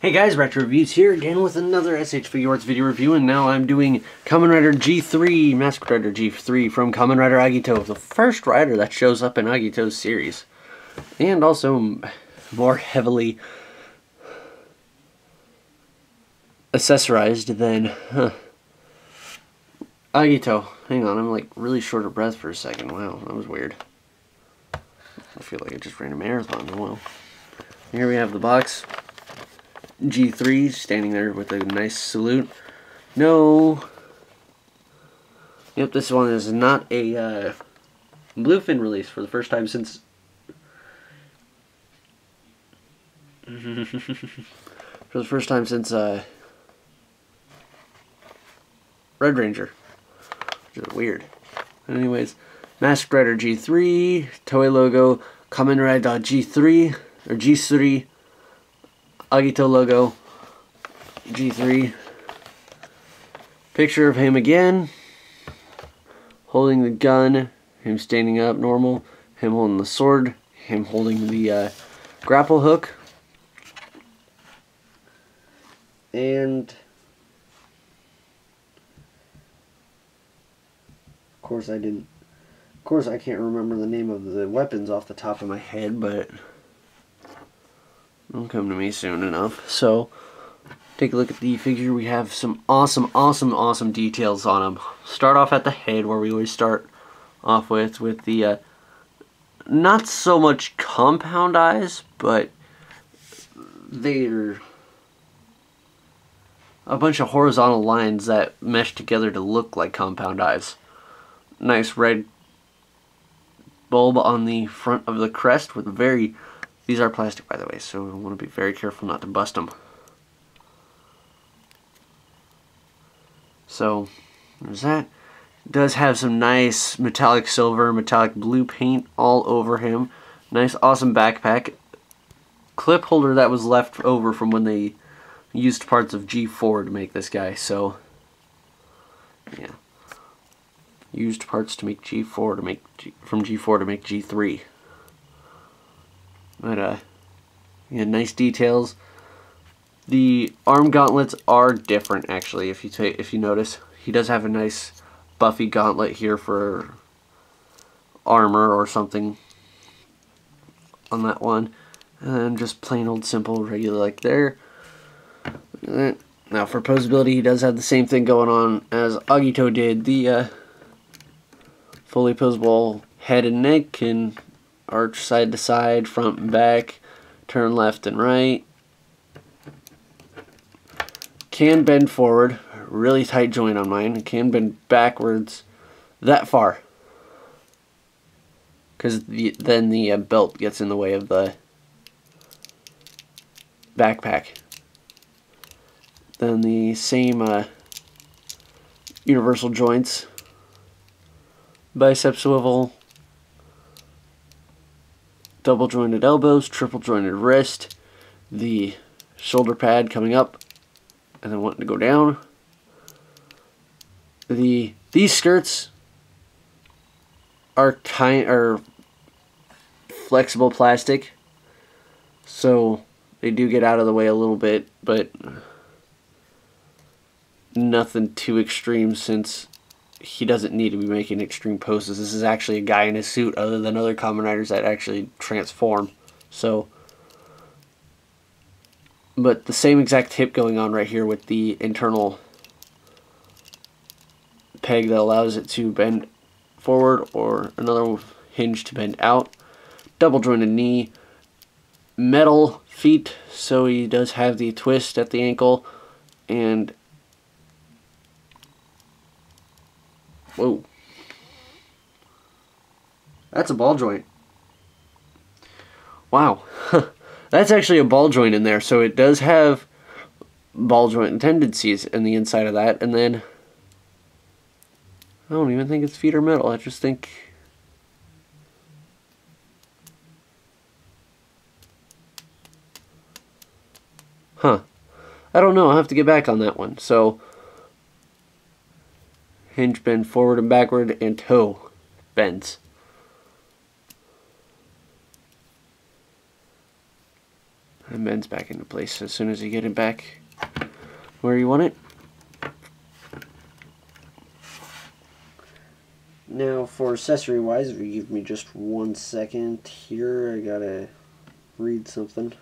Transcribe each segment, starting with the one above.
Hey guys, Retro Reviews here again with another SH Figuarts video review, and now I'm doing Kamen Rider G3, Masked Rider G3 from Kamen Rider Agito, the first rider that shows up in Agito's series, and also more heavily accessorized than Agito. Hang on, I'm like really short of breath for a second. Wow, that was weird. I feel like I just ran a marathon. Well, here we have the box. G3 standing there with a nice salute. No. Yep, this one is not a bluefin release for the first time since Red Ranger. Which is weird. Anyways, Masked Rider G3, Toei logo, Kamen Rider G3 or G3. Agito logo, G3. Picture of him again, holding the gun, him standing up normal, him holding the sword, him holding the grapple hook, and of course I can't remember the name of the weapons off the top of my head, but it'll come to me soon enough. So, take a look at the figure. We have some awesome details on him. Start off at the head, where we always start off with the not so much compound eyes, but they're a bunch of horizontal lines that mesh together to look like compound eyes. Nice red bulb on the front of the crest with very... These are plastic, by the way, so we want to be very careful not to bust them. So, there's that. It does have some nice metallic silver, metallic blue paint all over him. Nice, awesome backpack. Clip holder that was left over from when they used parts of G4 to make this guy, so... yeah. Used parts to make G4 to make... from G4 to make G3. But, yeah, nice details. The arm gauntlets are different, actually, if you notice. He does have a nice buffy gauntlet here for armor or something on that one. And then just plain old simple regular like there. Now for posability, he does have the same thing going on as Agito did. The fully posable head and neck and arch side to side, front and back, turn left and right. Can bend forward, really tight joint on mine. It can bend backwards that far, because then the belt gets in the way of the backpack. Then the same universal joints, bicep swivel, double jointed elbows, triple jointed wrist, the shoulder pad coming up and then wanting to go down. These skirts are flexible plastic, so they do get out of the way a little bit, but nothing too extreme since he doesn't need to be making extreme poses. This is actually a guy in a suit, other than other Kamen Riders that actually transform. So, but the same exact hip going on right here with the internal peg that allows it to bend forward, or another hinge to bend out. Double jointed knee, metal feet, so he does have the twist at the ankle, and whoa. That's a ball joint. Wow. That's actually a ball joint in there, so it does have ball joint tendencies in the inside of that, and then I don't even think its feet are metal. I just think... huh. I don't know. I'll have to get back on that one. So, hinge bend forward and backward, and toe bends. and bends back into place as soon as you get it back where you want it. Now for accessory wise, if you give me just 1 second here, I gotta read something.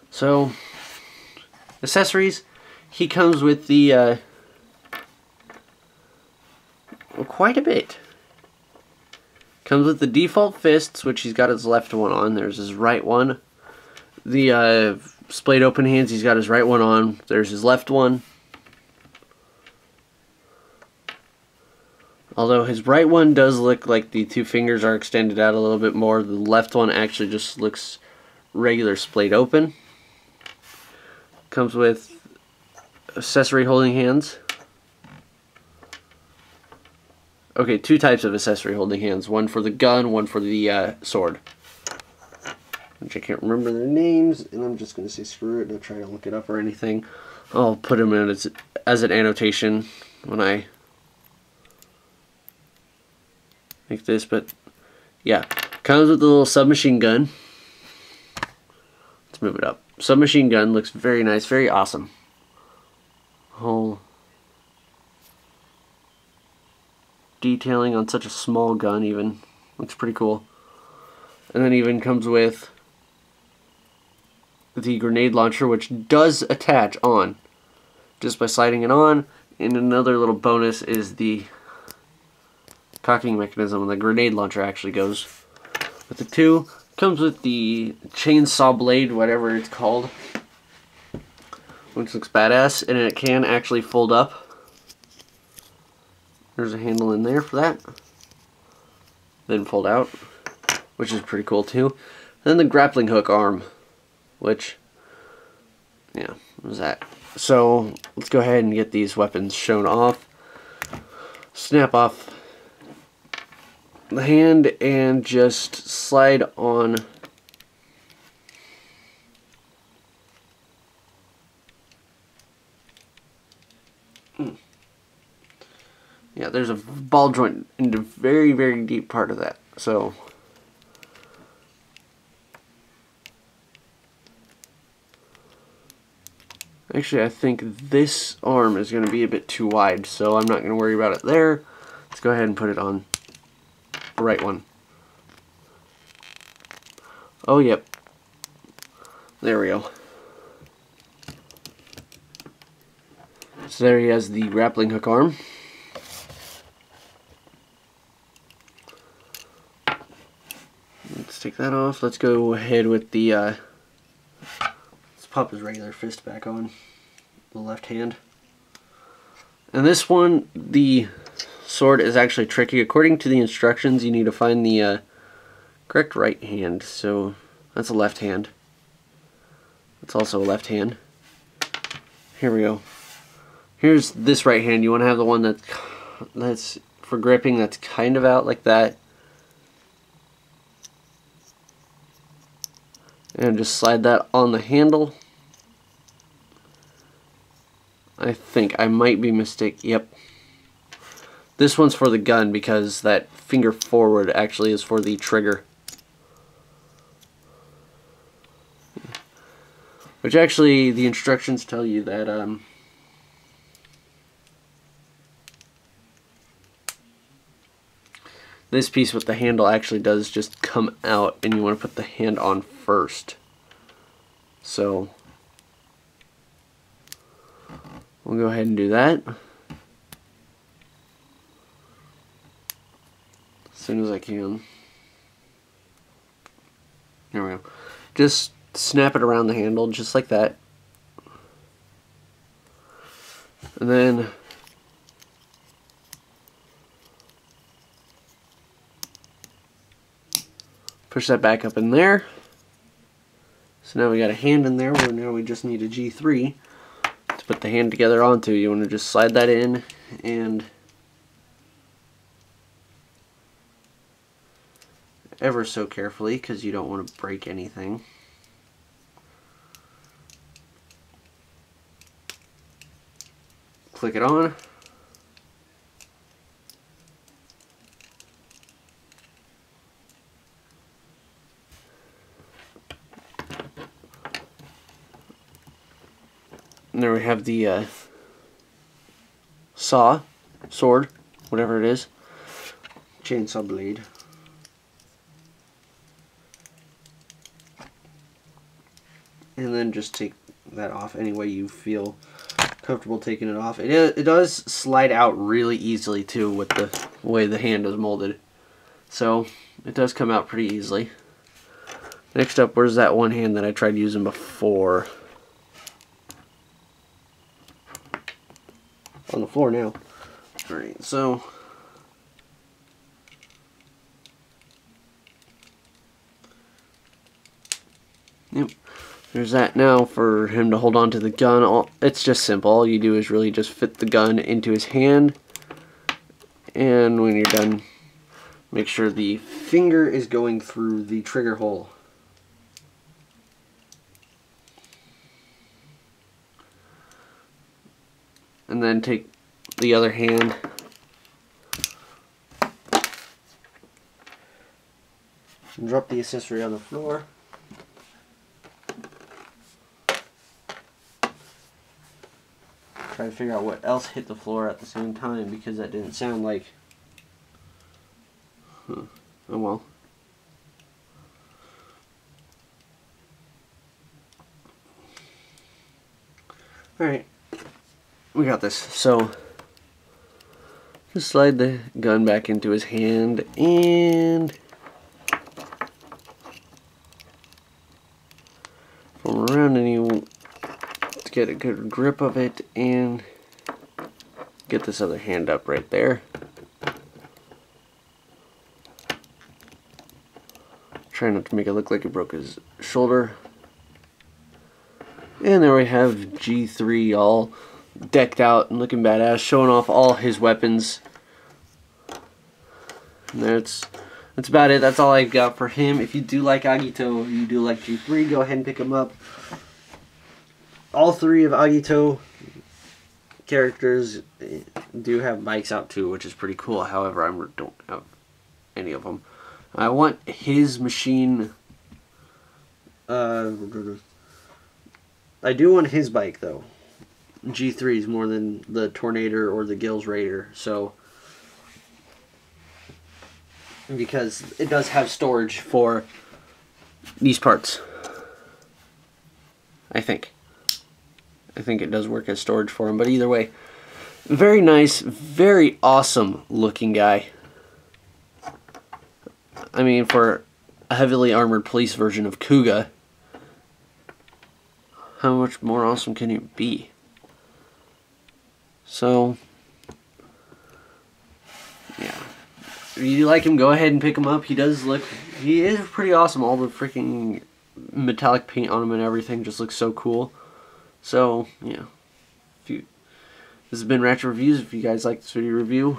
So, accessories, he comes with the, well, quite a bit. Comes with the default fists, which he's got his left one on. There's his right one. The splayed open hands, he's got his right one on. There's his left one. Although his right one does look like the two fingers are extended out a little bit more. The left one actually just looks regular splayed open. Comes with accessory holding hands. Okay, 2 types of accessory holding hands. One for the gun, one for the sword. Which I can't remember their names, and I'm just going to say screw it, don't try to look it up or anything. I'll put them in as an annotation when I make this, but yeah. Comes with the little submachine gun. Let's move it up. Submachine gun looks very nice, very awesome. Whole detailing on such a small gun even looks pretty cool. And then even comes with the grenade launcher, which does attach on just by sliding it on. And another little bonus is the cocking mechanism, and the grenade launcher actually goes with the 2. Comes with the chainsaw blade, whatever it's called, which looks badass, and it can actually fold up. There's a handle in there for that. Then fold out, which is pretty cool too. Then the grappling hook arm, which, yeah, what was that? So let's go ahead and get these weapons shown off. Snap off the hand and just slide on yeah, there's a ball joint in the very, very deep part of that. So actually I think this arm is going to be a bit too wide, so I'm not going to worry about it there. Let's go ahead and put it on the right one. Oh, yep. There we go. So there he has the grappling hook arm. Let's take that off. Let's go ahead with the, let's pop his regular fist back on, the left hand. And this one, the sword is actually tricky. According to the instructions, you need to find the correct right hand. So that's a left hand. That's also a left hand. Here we go. Here's this right hand. You want to have the one that's for gripping, that's kind of out like that. And just slide that on the handle. I think I might be mistaken. Yep. This one's for the gun because that finger forward actually is for the trigger. Which actually the instructions tell you that this piece with the handle actually does just come out, and you want to put the hand on first. So we'll go ahead and do that as soon as I can. There we go. Just snap it around the handle just like that. And then push that back up in there. So now we got a hand in there where now we just need a G3 to put the hand together onto. You want to just slide that in and ever so carefully because you don't want to break anything. click it on. And there we have the saw, sword, whatever it is, chainsaw blade. And then just take that off any way you feel comfortable taking it off. It does slide out really easily too with the way the hand is molded. So it does come out pretty easily. Next up, where's that one hand that I tried using before? On the floor now. Alright, so yep. There's that. Now for him to hold on to the gun, it's just simple. All you do is really just fit the gun into his hand, and when you're done, make sure the finger is going through the trigger hole. And then take the other hand and drop the accessory on the floor. Try to figure out what else hit the floor at the same time, because that didn't sound like... Oh well. Alright. We got this. So, just slide the gun back into his hand and form around, and you get a good grip of it and get this other hand up right there. Try not to make it look like he broke his shoulder. And there we have G3 all decked out and looking badass, showing off all his weapons. And that's about it. That's all I've got for him. If you do like Agito, you do like G3, go ahead and pick him up. All three of Agito characters do have bikes out too, which is pretty cool. However, I don't have any of them. I want his machine. I do want his bike though. G3s more than the Tornado or the Gills Raider. So, because it does have storage for these parts. I think it does work as storage for him, but either way, very nice, very awesome looking guy. I mean, for a heavily armored police version of Kuga, how much more awesome can it be? So, yeah. If you like him, go ahead and pick him up. He is pretty awesome. All the freaking metallic paint on him and everything just looks so cool. So, yeah. This has been Ratchet Reviews. If you guys like this video review,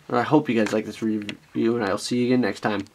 or I hope you guys like this review, and I'll see you again next time.